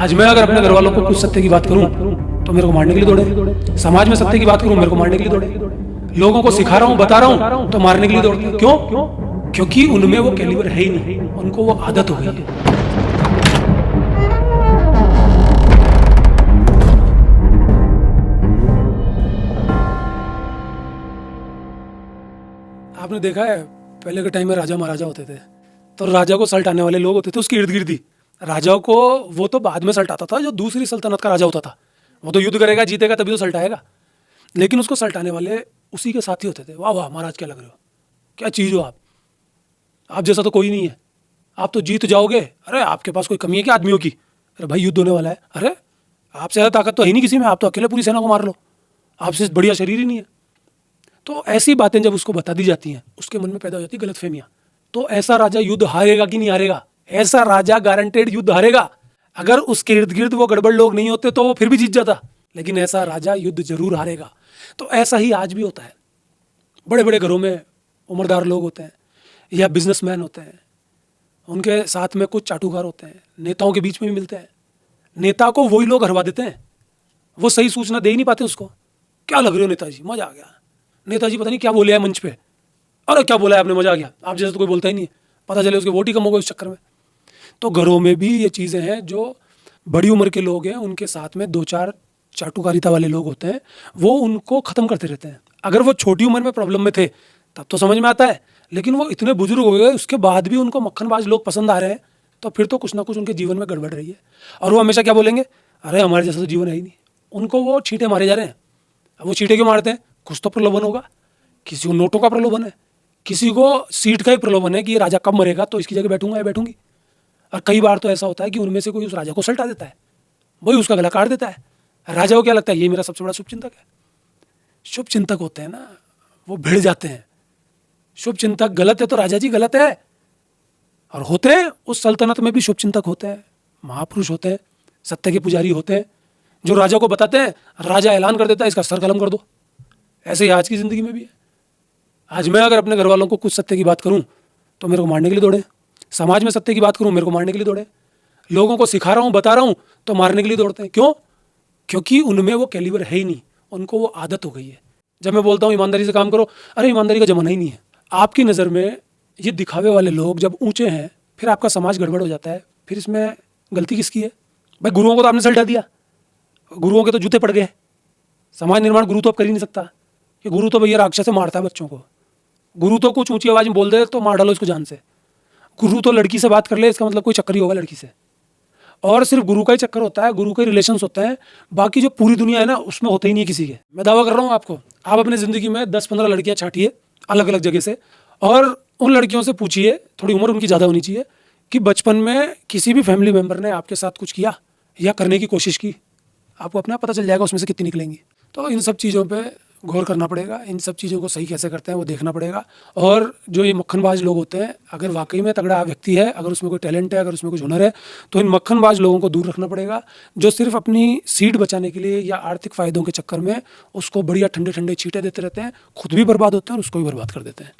आज मैं अगर अपने घर वालों को कुछ सत्य की बात करूं तो मेरे को मारने के लिए दौड़े। समाज में सत्य की बात करूं मेरे को मारने के लिए दौड़े। लोगों को सिखा रहा हूं, बता रहा हूं तो मारने के लिए दौड़ते। क्यों? क्योंकि उनमें वो कैलिबर है ही नहीं, उनको वो आदत हो गई है। आपने देखा है पहले के टाइम में राजा महाराजा होते थे तो राजा को सल्टाने वाले लोग होते थे उसके इर्द गिर्द ही। राजा को वो तो बाद में सल्टाता था, जो दूसरी सल्तनत का राजा होता था वो तो युद्ध करेगा, जीतेगा तभी तो सल्टाएगा, लेकिन उसको सल्टाने वाले उसी के साथी होते थे। वाह वाह महाराज क्या लग रहे हो, क्या चीज़ हो आप जैसा तो कोई नहीं है, आप तो जीत जाओगे। अरे आपके पास कोई कमी है क्या आदमियों की? अरे भाई युद्ध होने वाला है। अरे आपसे ज़्यादा ताकत तो है नहीं किसी में, आप तो अकेले पूरी सेना को मार लो, आपसे बढ़िया शरीर ही नहीं है। तो ऐसी बातें जब उसको बता दी जाती हैं उसके मन में पैदा हो जाती है गलतफहमियां। तो ऐसा राजा युद्ध हारेगा कि नहीं हारेगा? ऐसा राजा गारंटेड युद्ध हारेगा। अगर उसके इर्द गिर्द वो गड़बड़ लोग नहीं होते तो वो फिर भी जीत जाता, लेकिन ऐसा राजा युद्ध जरूर हारेगा। तो ऐसा ही आज भी होता है। बड़े बड़े घरों में उम्रदार लोग होते हैं या बिजनेसमैन होते हैं, उनके साथ में कुछ चाटुकार होते हैं, नेताओं के बीच में भी मिलते हैं। नेता को वही लोग हरवा देते हैं, वो सही सूचना दे ही नहीं पाते उसको। क्या लग रहे हो नेताजी, मजा आ गया। नेताजी पता नहीं क्या बोले है मंच पे, अरे क्या बोला है आपने, मजा आ गया। आप जैसे तो कोई बोलता ही नहीं है, पता चले उसके वोट ही कम हो गए उस चक्कर में। तो घरों में भी ये चीज़ें हैं, जो बड़ी उम्र के लोग हैं उनके साथ में दो चार चाटुकारिता वाले लोग होते हैं, वो उनको ख़त्म करते रहते हैं। अगर वो छोटी उम्र में प्रॉब्लम में थे तब तो समझ में आता है, लेकिन वो इतने बुजुर्ग हो गए उसके बाद भी उनको मक्खनबाज लोग पसंद आ रहे हैं, तो फिर तो कुछ ना कुछ उनके जीवन में गड़बड़ रही है। और वो हमेशा क्या बोलेंगे, अरे हमारे जैसा तो जीवन है ही नहीं। उनको वो छींटे मारे जा रहे हैं। अब वो छींटे क्यों मारते हैं? कुछ तो प्रलोभन होगा, किसी को नोटों का प्रलोभन है, किसी को सीट का ही प्रलोभन है कि ये राजा कब मरेगा तो इसकी जगह बैठूंगा या बैठूंगी। और कई बार तो ऐसा होता है कि उनमें से कोई उस राजा को सल्टा देता है, वही उसका गला काट देता है। राजा को क्या लगता है ये मेरा सबसे बड़ा शुभचिंतक है। शुभचिंतक होते हैं ना वो भिड़ जाते हैं। शुभचिंतक गलत है तो राजा जी गलत है। और होते हैं उस सल्तनत में भी शुभचिंतक होते हैं, महापुरुष होते हैं, सत्य के पुजारी होते हैं, जो राजा को बताते हैं, राजा ऐलान कर देता है इसका सर कलम कर दो। ऐसे ही आज की जिंदगी में भी है। आज मैं अगर अपने घर वालों को कुछ सत्य की बात करूं तो मेरे को मारने के लिए दौड़े। समाज में सत्य की बात करूं मेरे को मारने के लिए दौड़े। लोगों को सिखा रहा हूं, बता रहा हूं तो मारने के लिए दौड़ते हैं। क्यों? क्योंकि उनमें वो कैलिबर है ही नहीं, उनको वो आदत हो गई है। जब मैं बोलता हूं ईमानदारी से काम करो, अरे ईमानदारी का जमाना ही नहीं है। आपकी नज़र में ये दिखावे वाले लोग जब ऊंचे हैं फिर आपका समाज गड़बड़ हो जाता है। फिर इसमें गलती किसकी है? भाई गुरुओं को तो आपने सल्टा दिया, गुरुओं के तो जूते पड़ गए। समाज निर्माण गुरु तो अब कर ही नहीं सकता कि गुरु तो भैया राक्षस से मारता है बच्चों को। गुरु तो कुछ ऊंची आवाज में बोल दे तो मार डालो इसको जान से। गुरु तो लड़की से बात कर ले, इसका मतलब कोई चक्कर ही होगा लड़की से। और सिर्फ गुरु का ही चक्कर होता है, गुरु के रिलेशंस होते हैं, बाकी जो पूरी दुनिया है ना उसमें होते ही नहीं किसी के। मैं दावा कर रहा हूँ आपको, आप अपनी ज़िंदगी में 10-15 लड़कियाँ छाटिए अलग अलग जगह से, और उन लड़कियों से पूछिए, थोड़ी उम्र उनकी ज़्यादा होनी चाहिए, कि बचपन में किसी भी फैमिली मेम्बर ने आपके साथ कुछ किया या करने की कोशिश की। आपको अपना पता चल जाएगा उसमें से कितनी निकलेंगी। तो इन सब चीज़ों पे गौर करना पड़ेगा, इन सब चीज़ों को सही कैसे करते हैं वो देखना पड़ेगा। और जो ये मक्खनबाज लोग होते हैं, अगर वाकई में तगड़ा व्यक्ति है, अगर उसमें कोई टैलेंट है, अगर उसमें कुछ हुनर है, तो इन मक्खनबाज लोगों को दूर रखना पड़ेगा, जो सिर्फ अपनी सीट बचाने के लिए या आर्थिक फ़ायदों के चक्कर में उसको बढ़िया ठंडे ठंडे छींटे देते रहते हैं, खुद भी बर्बाद होते हैं और उसको भी बर्बाद कर देते हैं।